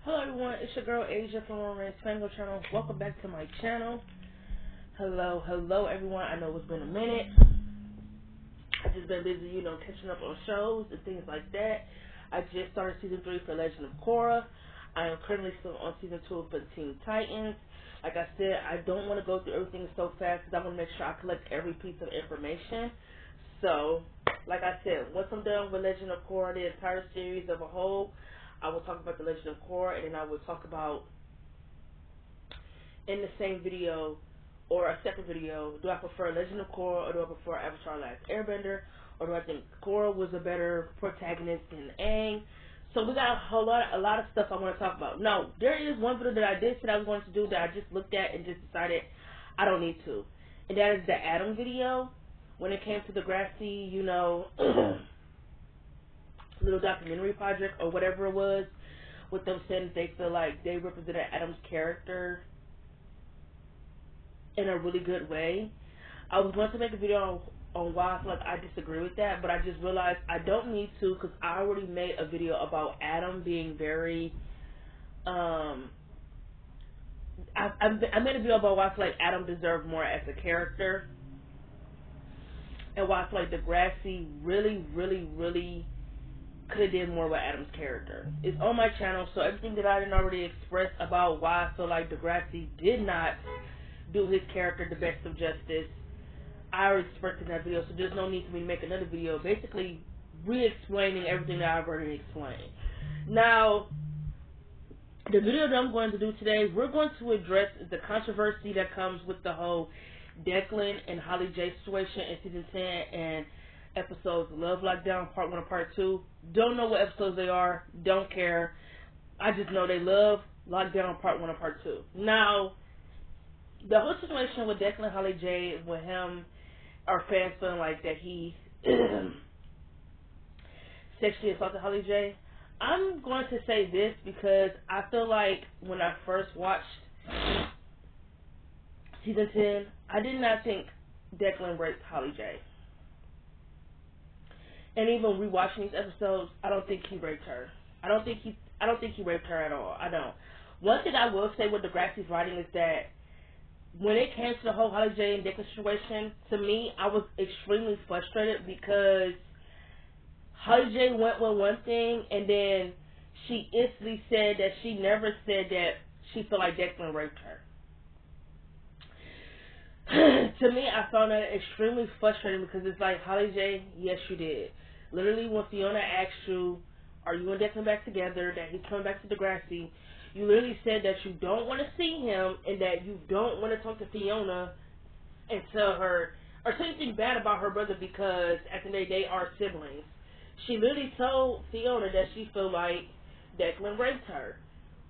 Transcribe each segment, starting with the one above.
Hello everyone, it's your girl Asia from Romance Fango channel. Welcome back to my channel. Hello everyone. I know it's been a minute. I've just been busy, catching up on shows and things like that. I just started season 3 for Legend of Korra. I am currently still on season 2 for Teen Titans. Like I said, I don't want to go through everything so fast because I want to make sure I collect every piece of information. So, like I said, once I'm done with Legend of Korra, the entire series of a whole, I will talk about the Legend of Korra, and then I will talk about, in the same video, or a separate video, do I prefer Legend of Korra, or do I prefer Avatar Last Airbender, or do I think Korra was a better protagonist than Aang? So we got a lot of stuff I want to talk about. Now, there is one video that I did say I was going to do that I just looked at and just decided I don't need to. And that is the Adam video, when it came to the Grassy, little documentary project or whatever it was, with them saying that they feel like they represented Adam's character in a really good way. I was going to make a video on why I feel like I disagree with that, but I just realized I don't need to because I already made a video about Adam being very, I made a video about why I feel like Adam deserved more as a character, and why I feel like Degrassi really could have did more with Adam's character. It's on my channel, so everything that I didn't already express about why I feel like Degrassi did not do his character the best of justice, I already expressed in that video, so there's no need for me to make another video basically re-explaining everything that I've already explained. Now, the video that I'm going to do today, we're going to address the controversy that comes with the whole Delcan and Holly J situation in season 10 and episodes Love Lockdown Part 1 and Part 2. Don't know what episodes they are. Don't care. I just know they Love Lockdown Part 1 and Part 2. Now, the whole situation with Delcan and Holly J, with him, our fans feeling like that he sexually assaulted Holly J, I'm going to say this because I feel like when I first watched season 10, I did not think Delcan raped Holly J. And even rewatching these episodes, I don't think he raped her. I don't think he raped her at all. I don't. One thing I will say with Degrassi's writing is that when it came to the whole Holly J and Delcan situation, to me, I was extremely frustrated because Holly J went with one thing and then she instantly said that she never said that she felt like Delcan raped her. To me, I found that extremely frustrating because it's like, Holly J, yes, you did. Literally, when Fiona asked you, are you and Delcan back together, that he's coming back to Degrassi, you literally said that you don't want to see him and that you don't want to talk to Fiona and tell her, or say anything bad about her brother because at the end of the day, they are siblings. She literally told Fiona that she felt like Delcan raped her.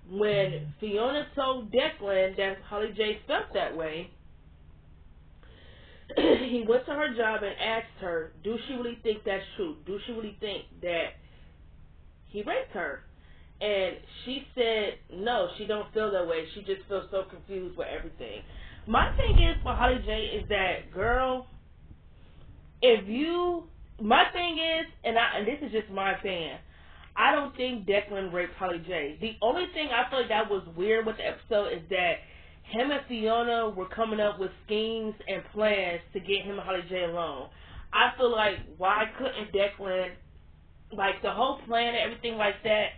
When Fiona told Delcan that Holly J felt that way, he went to her job and asked her, do she really think that's true? Do she really think that he raped her? And she said, no, she don't feel that way. She just feels so confused with everything. My thing is for Holly J is that, girl, my thing is, and this is just my opinion, I don't think Delcan raped Holly J. The only thing I feel like that was weird with the episode is that him and Fiona were coming up with schemes and plans to get him and Holly J alone. I feel like, why couldn't Delcan, like the whole plan and everything like that,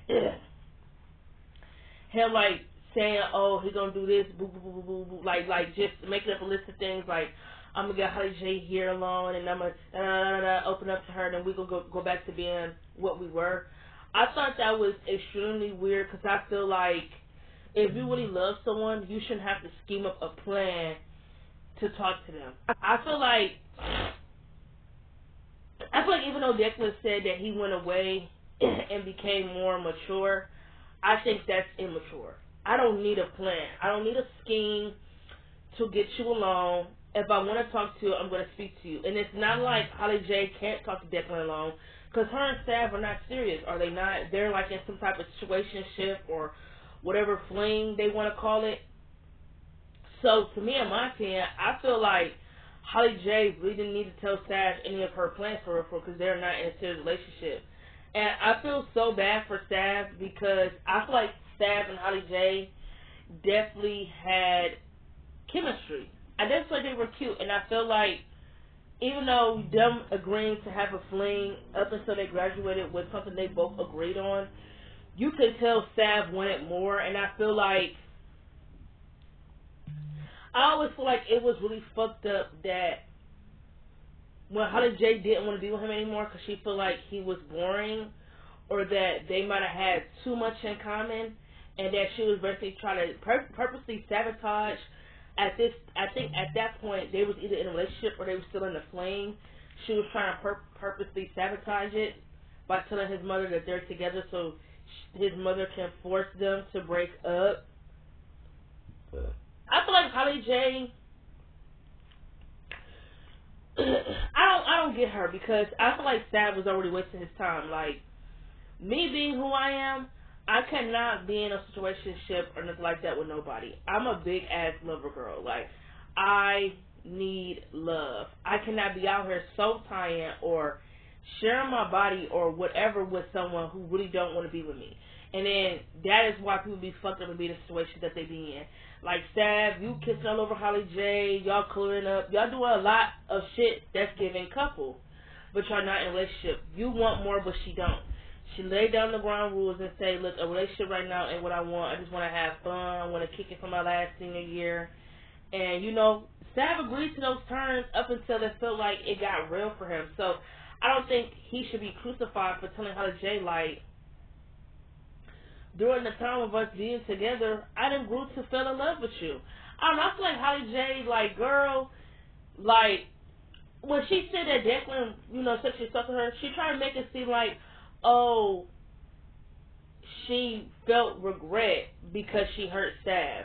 him like saying, oh, he's gonna do this, boo boo boo boo boo, like just making up a list of things like, I'm gonna get Holly J here alone and I'm gonna open up to her and then we gonna go back to being what we were. I thought that was extremely weird because I feel like if you really love someone, you shouldn't have to scheme up a plan to talk to them. I feel like even though Delcan said that he went away and became more mature, I think that's immature. I don't need a plan. I don't need a scheme to get you alone. If I want to talk to you, I'm going to speak to you. And it's not like Holly J can't talk to Delcan alone because her and Sav are not serious. Are they not? They're like in some type of situationship or whatever fling they want to call it. So, to me, in my opinion, I feel like Holly J really didn't need to tell Sav any of her plans for her because they're not in a serious relationship. And I feel so bad for Sav because I feel like Sav and Holly J definitely had chemistry. I definitely feel like they were cute, and I feel like even though them agreeing to have a fling up until they graduated was something they both agreed on, you could tell Sav wanted more, and I feel like I always feel like it was really fucked up that when Holly J didn't want to be with him anymore because she felt like he was boring, or that they might have had too much in common, and that she was basically trying to purposely sabotage. I think at that point they was either in a relationship or they were still in the flame. She was trying to purposely sabotage it by telling his mother that they're together, so his mother can force them to break up. I feel like Holly J. I don't get her because I feel like Sav was already wasting his time. Like, me being who I am, I cannot be in a situationship or nothing like that with nobody. I'm a big ass lover girl. Like, I need love. I cannot be out here soul tying or sharing my body or whatever with someone who really don't want to be with me. And then that is why people be fucked up and be in the situation that they be in. Like Sav, you kissing all over Holly J, y'all clearing up, y'all doing a lot of shit that's giving couple, but y'all not in a relationship. You want more, but she don't. She laid down the ground rules and say, look, a relationship right now ain't what I want. I just want to have fun. I want to kick it from my last senior year. And, you know, Sav agreed to those terms up until it felt like it got real for him. So I don't think he should be crucified for telling Holly J, like, during the time of us being together, I done grew to fall in love with you. I feel like Holly J, like, girl, like, when she said that Declan, you know, sexually assaulted her, she tried to make it seem like, oh, she felt regret because she hurt Sav.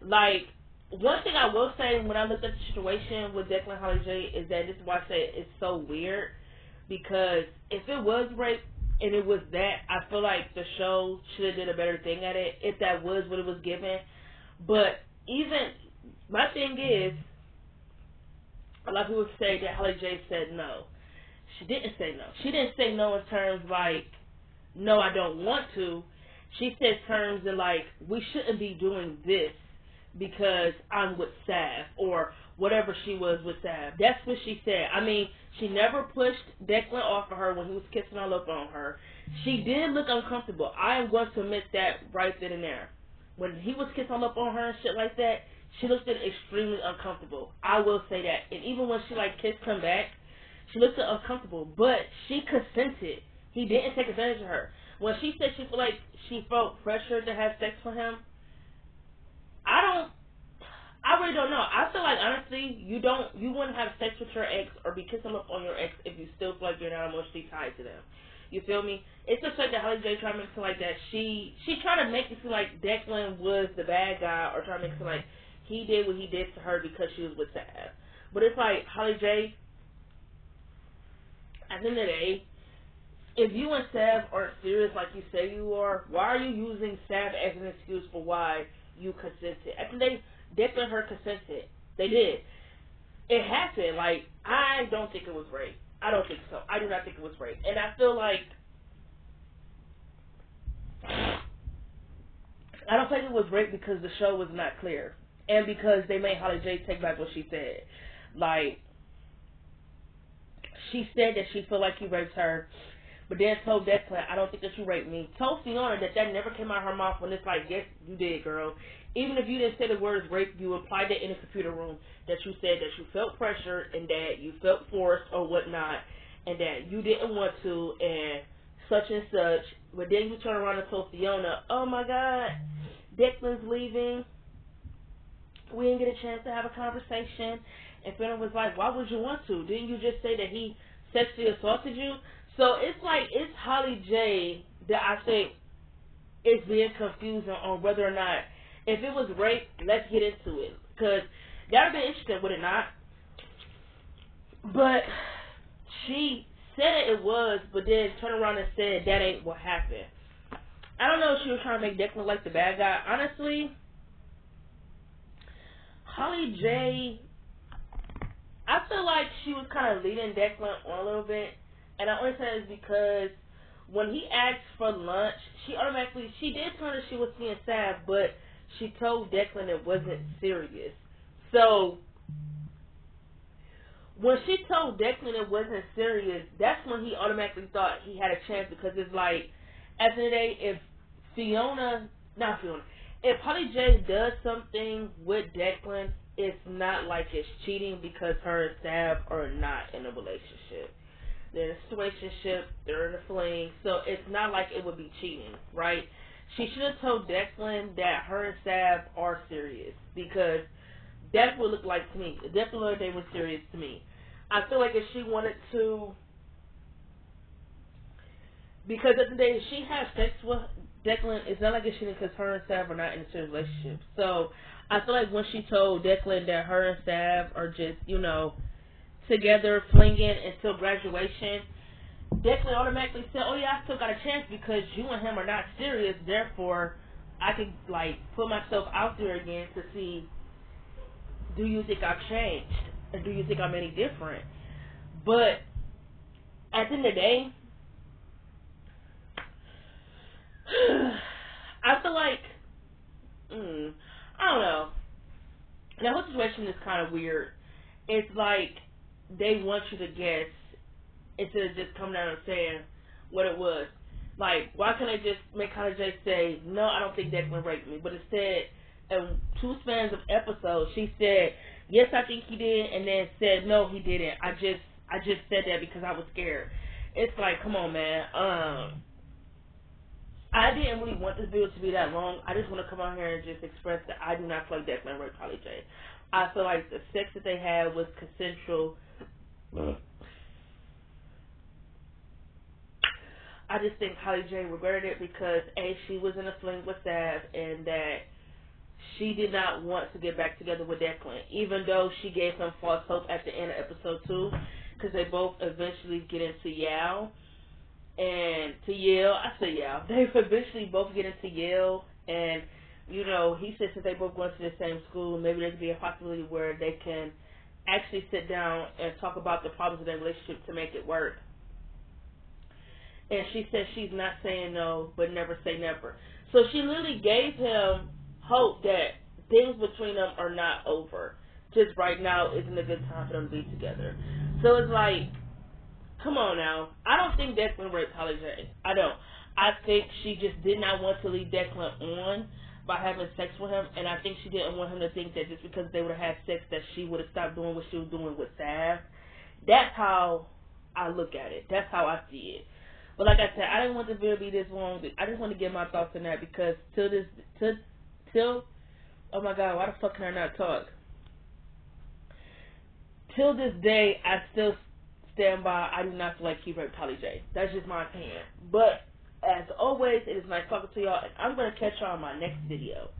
Like, one thing I will say when I looked at the situation with Declan and Holly J is that this is why I say it's so weird, because if it was rape and it was that, I feel like the show should have did a better thing at it if that was what it was given. But even, my thing is, a lot of people say that Holly J said no. She didn't say no. She didn't say no in terms like, no, I don't want to. She said terms in like, we shouldn't be doing this because I'm with Sav, or whatever she was with Sav. That's what she said. I mean, she never pushed Declan off of her when he was kissing all up on her. She did look uncomfortable. I am going to admit that right then and there. When he was kissing all up on her and shit like that, she looked extremely uncomfortable. I will say that. And even when she like kissed him back, she looked uncomfortable. But she consented. He didn't take advantage of her. When she said she felt pressure to have sex with him, I really don't know. I feel like honestly, you wouldn't have sex with your ex or be kissing up on your ex if you still feel like you're not emotionally tied to them. You feel me? It's just like that Holly J tried to make it seem like that she tried to make it seem like Declan was the bad guy, or try to make it seem like he did what he did to her because she was with Sav. But it's like, Holly J, at the end of the day, if you and Sav aren't serious like you say you are, why are you using Sav as an excuse for why you consented? I think Declan and her consented. They did. It happened. Like, I don't think it was rape. I don't think so. I do not think it was rape. And I feel like I don't think it was rape because the show was not clear. And because they made Holly J take back what she said. Like, she said that she felt like you raped her, but then told Declan, I don't think that you raped me. Told Fiona that never came out of her mouth, when it's like, yes, you did, girl. Even if you didn't say the words rape, you implied that in the computer room, that you said that you felt pressure and that you felt forced or whatnot, and that you didn't want to, and such and such. But then you turn around and told Fiona, oh my God, Declan's leaving. We didn't get a chance to have a conversation. And Fiona was like, why would you want to? Didn't you just say that he sexually assaulted you? So it's like, it's Holly J that I think is being confusing on whether or not, if it was rape, let's get into it. Because that would be interesting, would it not? But she said it was, but then turned around and said that ain't what happened. I don't know if she was trying to make Declan like the bad guy. Honestly, Holly J, I feel like she was kind of leading Declan on a little bit. And I only say this because when he asked for lunch, she did tell her she was seeing Sav, but she told Declan it wasn't serious. So when she told Declan it wasn't serious, that's when he automatically thought he had a chance, because it's like, at the end of the day, if Polly J does something with Declan, it's not like it's cheating, because her and Sav are not in a relationship. They're in a situationship, they're in a fling, so it's not like it would be cheating, right? She should have told Declan that her and Sav are serious, because that's what it looked like to me. It definitely looked like they were serious to me. I feel like if she wanted to, because at the day, if she has sex with Declan, it's not like it's cheating, because her and Sav are not in a serious relationship. So I feel like when she told Declan that her and Sav are just, together flinging until graduation, Declan automatically said, "Oh yeah, I still got a chance because you and him are not serious. Therefore, I could put myself out there again to see, do you think I've changed, or do you think I'm any different?" But at the end of the day, I feel like I don't know. The whole situation is kind of weird. It's like they want you to guess instead of just coming out and saying what it was. Like, why can't I just make Holly J say, "No, I don't think Declan raped me"? But instead, in 2 spans of episodes, she said, "Yes, I think he did," and then said, "No, he didn't. I just said that because I was scared." It's like, come on, man. I didn't really want this video to be that long. I just want to come out here and just express that I do not feel like Declan raped Holly J. I feel like the sex that they had was consensual. I just think Holly J regretted it because A, she was in a fling with Sav, and that she did not want to get back together with Declan, even though she gave him false hope at the end of episode 2, because they both eventually get into Yale. And to Yale, I say Yale, they eventually both get into Yale, and he says that they both going to the same school, maybe there could be a possibility where they can actually sit down and talk about the problems of their relationship to make it work. And she said she's not saying no, but never say never. So she literally gave him hope that things between them are not over. Just right now isn't a good time for them to be together. So it's like, come on now. I don't think Declan raped Holly J. I don't. I think she just did not want to lead Declan on by having sex with him, and I think she didn't want him to think that just because they would have had sex that she would have stopped doing what she was doing with Sav. That's how I look at it. That's how I see it. But like I said, I didn't want the video to be this long. I just want to get my thoughts on that because oh my God, why the fuck can I not talk? Till this day, I still stand by. I do not feel like he raped Holly J. That's just my opinion. But as always, it is nice talking to y'all, and I'm going to catch y'all in my next video.